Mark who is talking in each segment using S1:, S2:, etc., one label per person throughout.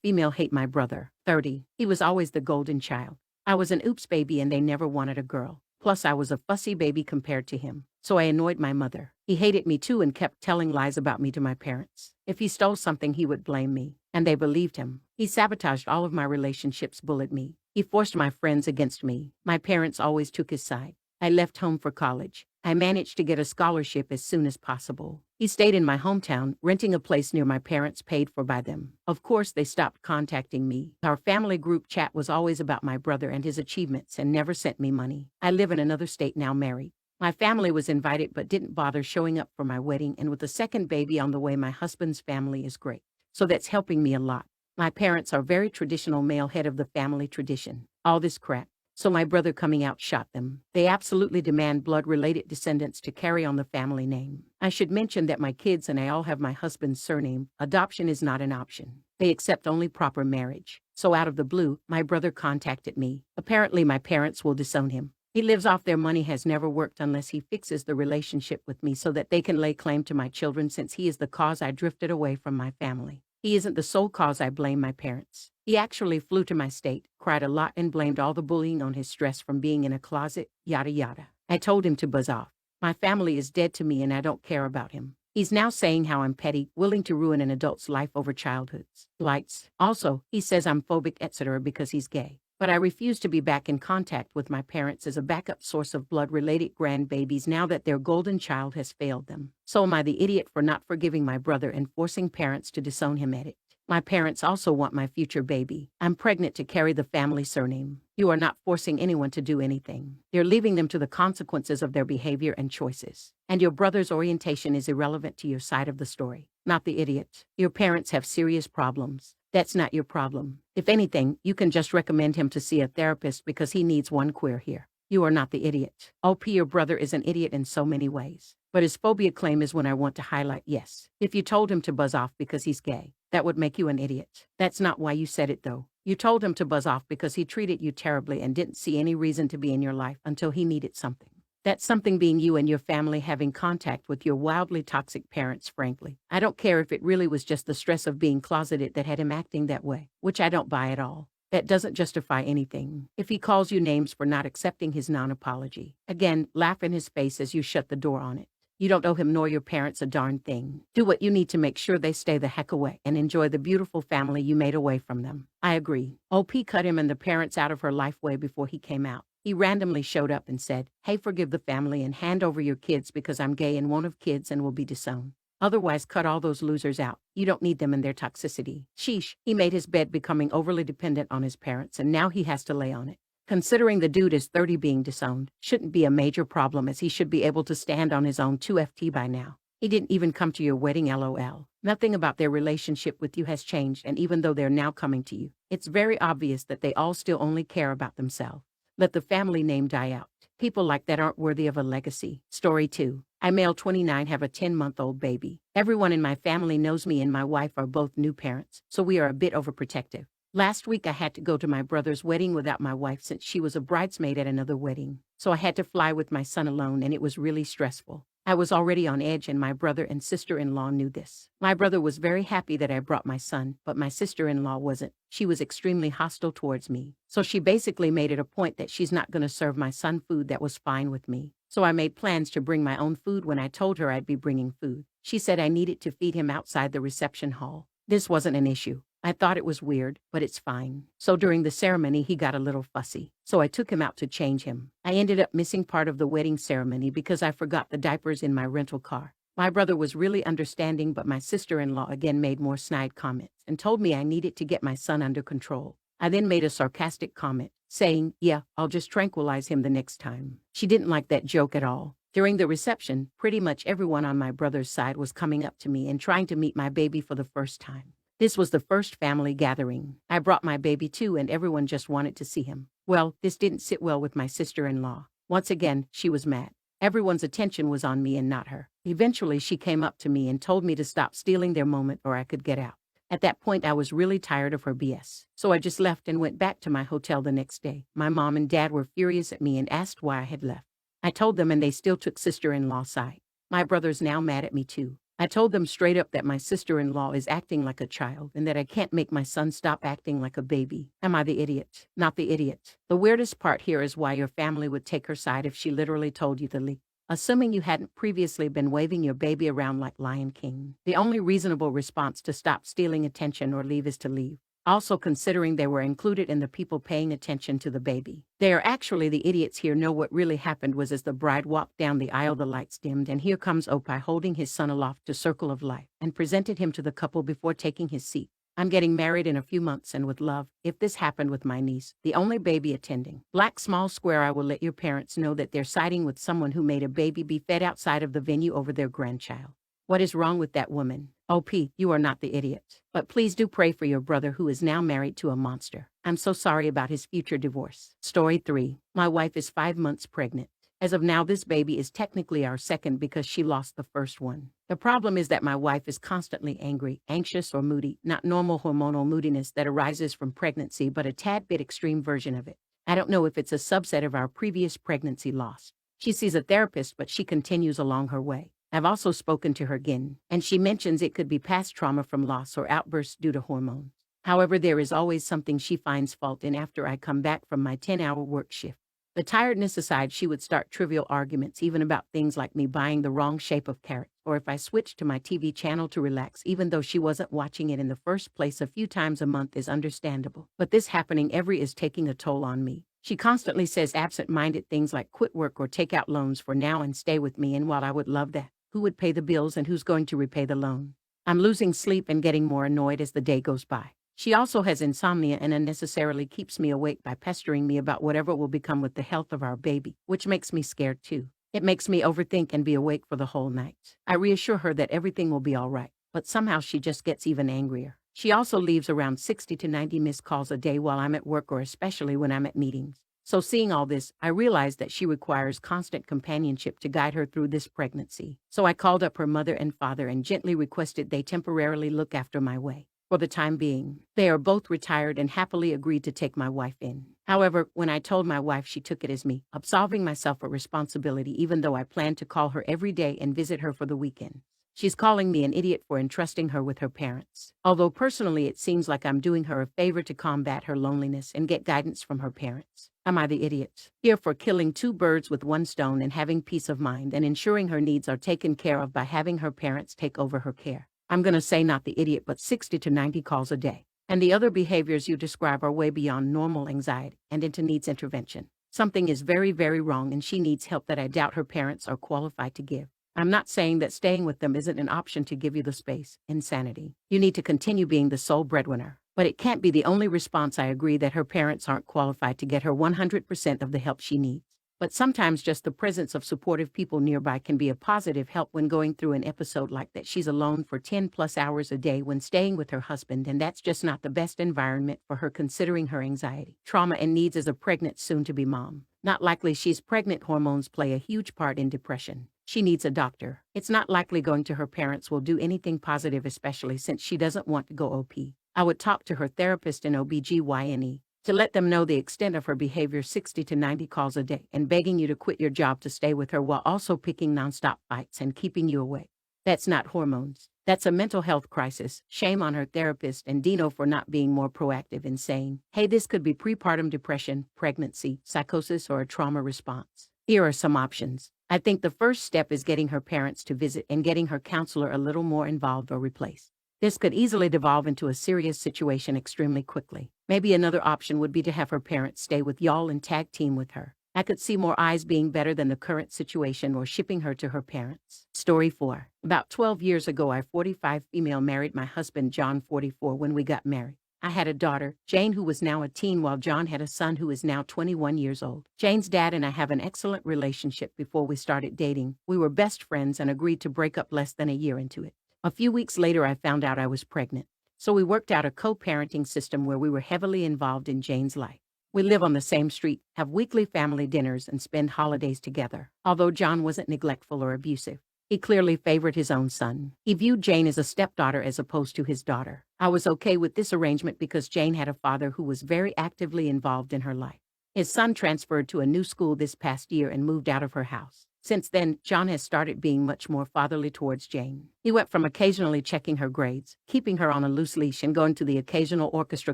S1: Female hate my brother. 30. He was always the golden child. I was an oops baby and they never wanted a girl. Plus I was a fussy baby compared to him. So I annoyed my mother. He hated me too and kept telling lies about me to my parents. If he stole something he would blame me. And they believed him. He sabotaged all of my relationships, bullied me. He forced my friends against me. My parents always took his side. I left home for college. I managed to get a scholarship as soon as possible. He stayed in my hometown, renting a place near my parents paid for by them. Of course, they stopped contacting me. Our family group chat was always about my brother and his achievements and never sent me money. I live in another state now, married. My family was invited but didn't bother showing up for my wedding, and with a second baby on the way, my husband's family is great. So that's helping me a lot. My parents are very traditional, male head of the family tradition. All this crap. So my brother coming out shot them. They absolutely demand blood-related descendants to carry on the family name. I should mention that my kids and I all have my husband's surname. Adoption is not an option. They accept only proper marriage. So out of the blue, my brother contacted me. Apparently my parents will disown him. He lives off their money, has never worked unless he fixes the relationship with me so that they can lay claim to my children, since he is the cause I drifted away from my family. He isn't the sole cause. I blame my parents. He actually flew to my state, cried a lot, and blamed all the bullying on his stress from being in a closet, yada yada. I told him to buzz off. My family is dead to me and I don't care about him. He's now saying how I'm petty, willing to ruin an adult's life over childhood's lights. Also, he says I'm phobic, etc. because he's gay. But I refuse to be back in contact with my parents as a backup source of blood-related grandbabies now that their golden child has failed them. So am I the idiot for not forgiving my brother and forcing parents to disown him at it? My parents also want my future baby. I'm pregnant to carry the family surname. You are not forcing anyone to do anything. You're leaving them to the consequences of their behavior and choices. And your brother's orientation is irrelevant to your side of the story, not the idiot. Your parents have serious problems. That's not your problem. If anything, you can just recommend him to see a therapist because he needs one queer here. You are not the idiot. OP, your brother is an idiot in so many ways. But his phobia claim is when I want to highlight yes. If you told him to buzz off because he's gay, that would make you an idiot. That's not why you said it though. You told him to buzz off because he treated you terribly and didn't see any reason to be in your life until he needed something. That something being you and your family having contact with your wildly toxic parents, frankly. I don't care if it really was just the stress of being closeted that had him acting that way, which I don't buy at all. That doesn't justify anything. If he calls you names for not accepting his non-apology, again, laugh in his face as you shut the door on it. You don't owe him nor your parents a darn thing. Do what you need to make sure they stay the heck away and enjoy the beautiful family you made away from them. I agree. OP cut him and the parents out of her life way before he came out. He randomly showed up and said, "Hey, forgive the family and hand over your kids because I'm gay and won't have kids and will be disowned. Otherwise, cut all those losers out. You don't need them and their toxicity." Sheesh, he made his bed, becoming overly dependent on his parents, and now he has to lay on it. Considering the dude is 30, being disowned shouldn't be a major problem, as he should be able to stand on his own 2FT by now. He didn't even come to your wedding, LOL. Nothing about their relationship with you has changed, and even though they're now coming to you, it's very obvious that they all still only care about themselves. Let the family name die out. People like that aren't worthy of a legacy. Story 2. I, male 29, have a 10-month-old baby. Everyone in my family knows me and my wife are both new parents, so we are a bit overprotective. Last week I had to go to my brother's wedding without my wife since she was a bridesmaid at another wedding. So I had to fly with my son alone, and it was really stressful. I was already on edge, and my brother and sister-in-law knew this. My brother was very happy that I brought my son, but my sister-in-law wasn't. She was extremely hostile towards me. So she basically made it a point that she's not going to serve my son food. That was fine with me. So I made plans to bring my own food when I told her I'd be bringing food. She said I needed to feed him outside the reception hall. This wasn't an issue. I thought it was weird, but it's fine. So during the ceremony, he got a little fussy. So I took him out to change him. I ended up missing part of the wedding ceremony because I forgot the diapers in my rental car. My brother was really understanding, but my sister-in-law again made more snide comments and told me I needed to get my son under control. I then made a sarcastic comment, saying, "Yeah, I'll just tranquilize him the next time." She didn't like that joke at all. During the reception, pretty much everyone on my brother's side was coming up to me and trying to meet my baby for the first time. This was the first family gathering. I brought my baby too, and everyone just wanted to see him. Well, this didn't sit well with my sister-in-law. Once again, she was mad. Everyone's attention was on me and not her. Eventually, she came up to me and told me to stop stealing their moment or I could get out. At that point, I was really tired of her BS. So I just left and went back to my hotel the next day. My mom and dad were furious at me and asked why I had left. I told them, and they still took sister-in-law's side. My brother's now mad at me too. I told them straight up that my sister-in-law is acting like a child and that I can't make my son stop acting like a baby. Am I the idiot? Not the idiot. The weirdest part here is why your family would take her side if she literally told you to leave. Assuming you hadn't previously been waving your baby around like Lion King. The only reasonable response to stop stealing attention or leave is to leave. Also considering they were included in the people paying attention to the baby. They are actually the idiots here. Know what really happened was as the bride walked down the aisle the lights dimmed and here comes Opie holding his son aloft to circle of life and presented him to the couple before taking his seat. I'm getting married in a few months and with love. If this happened with my niece, the only baby attending. Black small square. I will let your parents know that they're siding with someone who made a baby be fed outside of the venue over their grandchild. What is wrong with that woman? OP, you are not the idiot. But please do pray for your brother who is now married to a monster. I'm so sorry about his future divorce. Story 3. My wife is 5 months pregnant. As of now, this baby is technically our second because she lost the first one. The problem is that my wife is constantly angry, anxious, or moody, not normal hormonal moodiness that arises from pregnancy, but a tad bit extreme version of it. I don't know if it's a subset of our previous pregnancy loss. She sees a therapist, but she continues along her way. I've also spoken to her again, and she mentions it could be past trauma from loss or outbursts due to hormones. However, there is always something she finds fault in after I come back from my 10-hour work shift. The tiredness aside, she would start trivial arguments even about things like me buying the wrong shape of carrot, or if I switched to my TV channel to relax even though she wasn't watching it in the first place. A few times a month is understandable, but this happening every is taking a toll on me. She constantly says absent-minded things like quit work or take out loans for now and stay with me, and while I would love that, who would pay the bills and who's going to repay the loan? I'm losing sleep and getting more annoyed as the day goes by. She also has insomnia and unnecessarily keeps me awake by pestering me about whatever will become with the health of our baby, which makes me scared too. It makes me overthink and be awake for the whole night. I reassure her that everything will be all right, but somehow she just gets even angrier. She also leaves around 60 to 90 missed calls a day while I'm at work or especially when I'm at meetings. So seeing all this, I realized that she requires constant companionship to guide her through this pregnancy. So I called up her mother and father and gently requested they temporarily look after my way. For the time being, they are both retired and happily agreed to take my wife in. However, when I told my wife, she took it as me absolving myself of responsibility, even though I planned to call her every day and visit her for the weekend. She's calling me an idiot for entrusting her with her parents. Although personally it seems like I'm doing her a favor to combat her loneliness and get guidance from her parents. Am I the idiot? Here for killing 2 birds with 1 stone and having peace of mind and ensuring her needs are taken care of by having her parents take over her care. I'm gonna say not the idiot, but 60 to 90 calls a day. And the other behaviors you describe are way beyond normal anxiety and into needs intervention. Something is very, very wrong and she needs help that I doubt her parents are qualified to give. I'm not saying that staying with them isn't an option to give you the space. Insanity. You need to continue being the sole breadwinner. But it can't be the only response. I agree that her parents aren't qualified to get her 100% of the help she needs. But sometimes just the presence of supportive people nearby can be a positive help when going through an episode like that. She's alone for 10 plus hours a day when staying with her husband, and that's just not the best environment for her considering her anxiety, trauma, and needs as a pregnant soon-to-be mom. Not likely she's pregnant. Hormones play a huge part in depression. She needs a doctor. It's not likely going to her parents will do anything positive, especially since she doesn't want to go OP. I would talk to her therapist and OBGYN to let them know the extent of her behavior. 60 to 90 calls a day and begging you to quit your job to stay with her while also picking nonstop fights and keeping you awake. That's not hormones. That's a mental health crisis. Shame on her therapist and Dino for not being more proactive in saying, hey, this could be prepartum depression, pregnancy, psychosis, or a trauma response. Here are some options. I think the first step is getting her parents to visit and getting her counselor a little more involved or replaced. This could easily devolve into a serious situation extremely quickly. Maybe another option would be to have her parents stay with y'all and tag team with her. I could see more eyes being better than the current situation, or shipping her to her parents. Story 4. About 12 years ago, I, 45 female, married my husband John, 44, when we got married. I had a daughter, Jane, who was now a teen, while John had a son who is now 21 years old. Jane's dad and I have an excellent relationship. Before we started dating, we were best friends and agreed to break up less than a year into it. A few weeks later, I found out I was pregnant. So we worked out a co-parenting system where we were heavily involved in Jane's life. We live on the same street, have weekly family dinners, and spend holidays together. Although John wasn't neglectful or abusive, he clearly favored his own son. He viewed Jane as a stepdaughter as opposed to his daughter. I was okay with this arrangement because Jane had a father who was very actively involved in her life. His son transferred to a new school this past year and moved out of her house. Since then, John has started being much more fatherly towards Jane. He went from occasionally checking her grades, keeping her on a loose leash and going to the occasional orchestra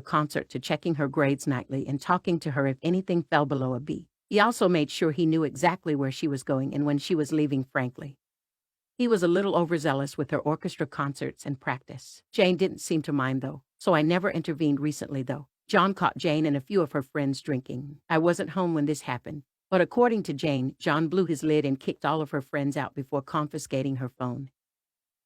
S1: concert to checking her grades nightly and talking to her if anything fell below a B. He also made sure he knew exactly where she was going and when she was leaving, frankly. He was a little overzealous with her orchestra concerts and practice. Jane didn't seem to mind though, so I never intervened recently though. John caught Jane and a few of her friends drinking. I wasn't home when this happened, but according to Jane, John blew his lid and kicked all of her friends out before confiscating her phone,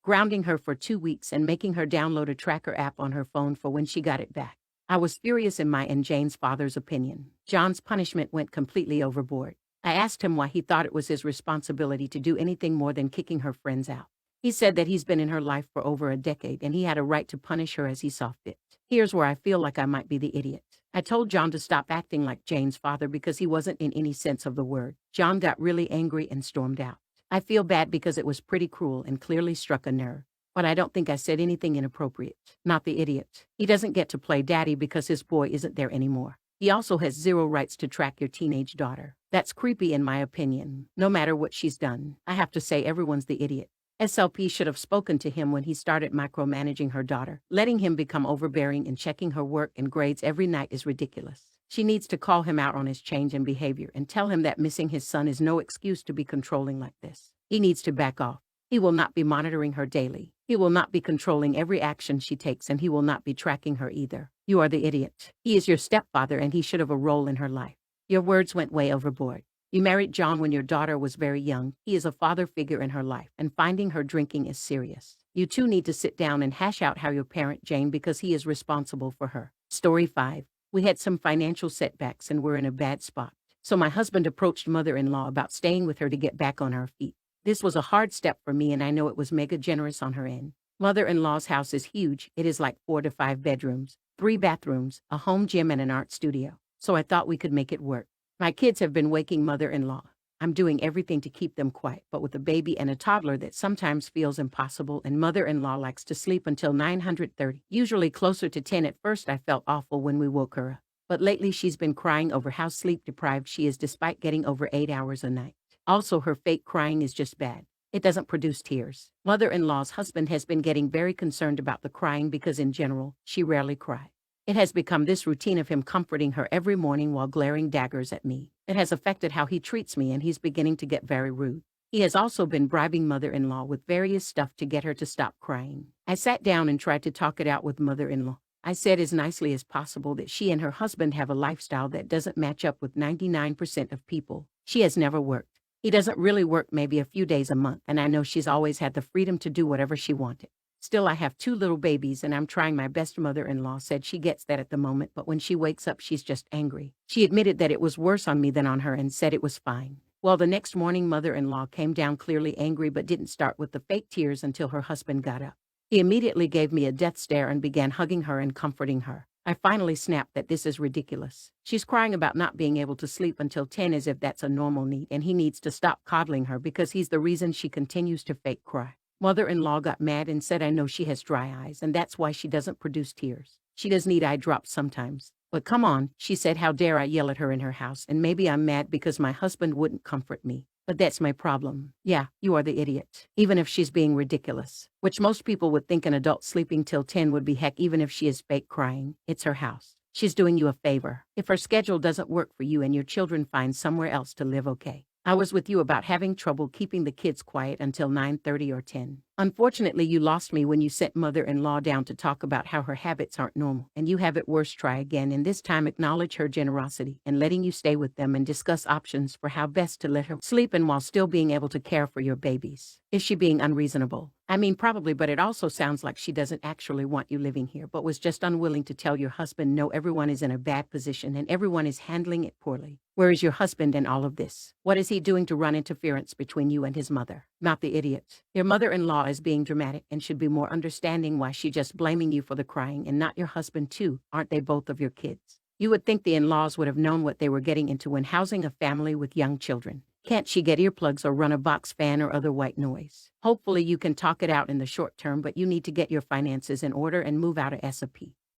S1: grounding her for 2 weeks and making her download a tracker app on her phone for when she got it back. I was furious in my and Jane's father's opinion. John's punishment went completely overboard. I asked him why he thought it was his responsibility to do anything more than kicking her friends out. He said that he's been in her life for over a decade and he had a right to punish her as he saw fit. Here's where I feel like I might be the idiot. I told John to stop acting like Jane's father because he wasn't in any sense of the word. John got really angry and stormed out. I feel bad because it was pretty cruel and clearly struck a nerve. But I don't think I said anything inappropriate. Not the idiot. He doesn't get to play daddy because his boy isn't there anymore. He also has zero rights to track your teenage daughter. That's creepy in my opinion. No matter what she's done, I have to say everyone's the idiot. SLP should have spoken to him when he started micromanaging her daughter. Letting him become overbearing and checking her work and grades every night is ridiculous. She needs to call him out on his change in behavior and tell him that missing his son is no excuse to be controlling like this. He needs to back off. He will not be monitoring her daily. He will not be controlling every action she takes, and he will not be tracking her either. You are the idiot. He is your stepfather and he should have a role in her life. Your words went way overboard. You married John when your daughter was very young. He is a father figure in her life, and finding her drinking is serious. You two need to sit down and hash out how you parent Jane because he is responsible for her. Story 5. We had some financial setbacks and were in a bad spot. So my husband approached mother-in-law about staying with her to get back on our feet. This was a hard step for me and I know it was mega generous on her end. Mother-in-law's house is huge. It is like 4 to 5 bedrooms, 3 bathrooms, a home gym and an art studio. So I thought we could make it work. My kids have been waking mother-in-law. I'm doing everything to keep them quiet, but with a baby and a toddler that sometimes feels impossible, and mother-in-law likes to sleep until 9:30, usually closer to 10. At first I felt awful when we woke her up, but lately she's been crying over how sleep-deprived she is despite getting over 8 hours a night. Also, her fake crying is just bad. It doesn't produce tears. Mother-in-law's husband has been getting very concerned about the crying because in general, she rarely cries. It has become this routine of him comforting her every morning while glaring daggers at me. It has affected how he treats me and he's beginning to get very rude. He has also been bribing mother-in-law with various stuff to get her to stop crying. I sat down and tried to talk it out with mother-in-law. I said as nicely as possible that she and her husband have a lifestyle that doesn't match up with 99% of people. She has never worked. He doesn't really work, maybe a few days a month, and I know she's always had the freedom to do whatever she wanted. Still, I have 2 little babies and I'm trying my best. Mother-in-law said she gets that at the moment, but when she wakes up, she's just angry. She admitted that it was worse on me than on her and said it was fine. Well, the next morning, mother-in-law came down clearly angry but didn't start with the fake tears until her husband got up. He immediately gave me a death stare and began hugging her and comforting her. I finally snapped that this is ridiculous. She's crying about not being able to sleep until 10 as if that's a normal need, and he needs to stop coddling her because he's the reason she continues to fake cry. Mother-in-law got mad and said I know she has dry eyes and that's why she doesn't produce tears. She does need eye drops sometimes. But come on, she said, how dare I yell at her in her house, and maybe I'm mad because my husband wouldn't comfort me. But that's my problem. Yeah, you are the idiot. Even if she's being ridiculous, which most people would think an adult sleeping till 10 would be, heck, even if she is fake crying, it's her house. She's doing you a favor. If her schedule doesn't work for you and your children find somewhere else to live, okay. I was with you about having trouble keeping the kids quiet until 9:30 or 10. Unfortunately, you lost me when you sent mother-in-law down to talk about how her habits aren't normal, and you have it worse. Try again, and this time acknowledge her generosity and letting you stay with them and discuss options for how best to let her sleep and while still being able to care for your babies. Is she being unreasonable? I mean, probably, but it also sounds like she doesn't actually want you living here, but was just unwilling to tell your husband no. Everyone is in a bad position and everyone is handling it poorly. Where is your husband in all of this? What is he doing to run interference between you and his mother? Not the idiot. Your mother-in-law is being dramatic and should be more understanding. Why she just blaming you for the crying and not your husband too? Aren't they both of your kids? You would think the in-laws would have known what they were getting into when housing a family with young children. Can't she get earplugs or run a box fan or other white noise? Hopefully you can talk it out in the short term, but you need to get your finances in order and move out of SAP.